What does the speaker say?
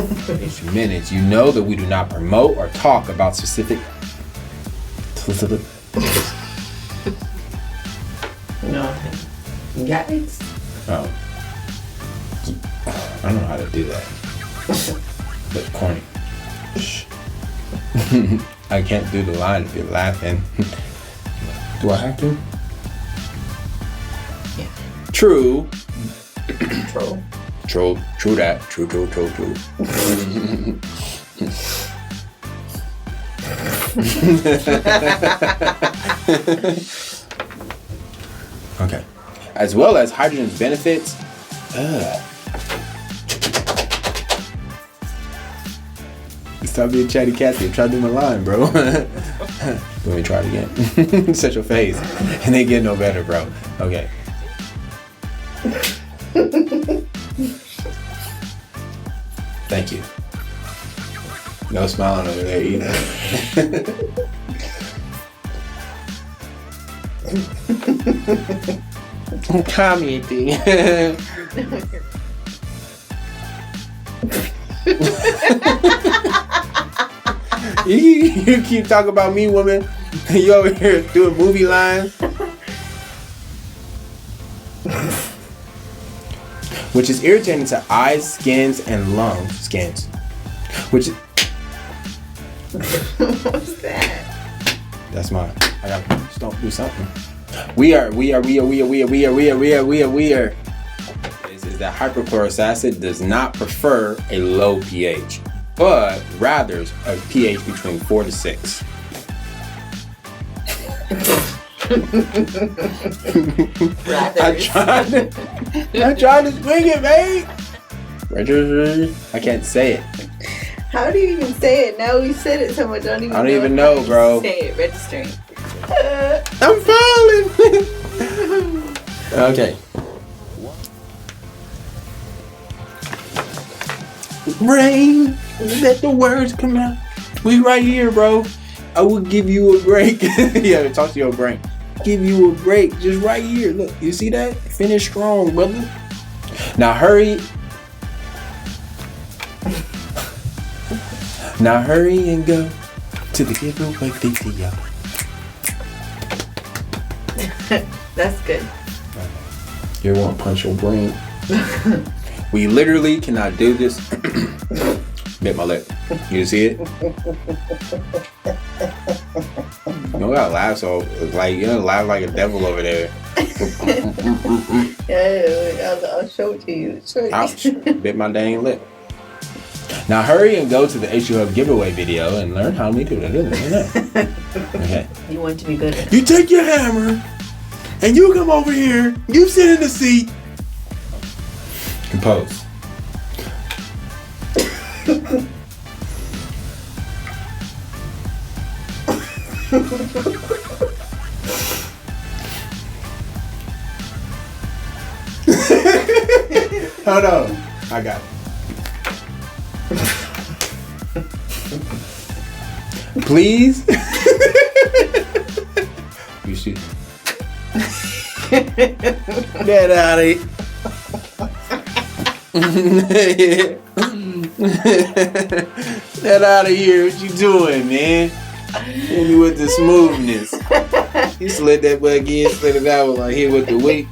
H2Minutes. You know that we do not promote or talk about specific. No. Yikes. Oh. I don't know how to do that. That's corny. I can't do the line if you're laughing. Do I have to? Yeah. True. Troll. True that. True. Okay. As well as hydrogen's benefits. Stop being chatty Cathy. Try to do my line, bro. Let me try it again. Such a face. And they get no better, bro. Okay. Thank you. No smiling over there either. Commenting. You keep talking about me, woman. You over here doing movie lines. Which is irritating to eyes, skins, and skins. Which is... What's that? That's mine. I gotta don't do something. We are. This is that hypochlorous acid does not prefer a low pH, but rather a pH between 4 to 6. I tried to swing it, mate. I can't say it. How do you even say it? Now we said it so much. I don't even know, bro. Say it, registering. I'm falling. Okay. Rain, let the words come out. We right here, bro. I will give you a break. Yeah, talk to your brain. Give you a break, just right here. Look, you see that? Finish strong, brother. Now hurry. Now hurry and go to the giveaway video. That's good. You want to punch your brain? We literally cannot do this. Bit my lip. You see it? You don't gotta laugh so like you don't laugh like a devil over there. Yeah, I'll show it to you. Ouch! Bit my dang lip. Now hurry and go to the H2Hub giveaway video and learn how to do it. Okay. You want to be good at it. You take your hammer and you come over here. You sit in the seat. Compose. Hold on. I got it. Please. You see. Get out of here. Get out of here. What you doing, man? Hit me with the smoothness. You slid that bug in, slid it out like here with the weight.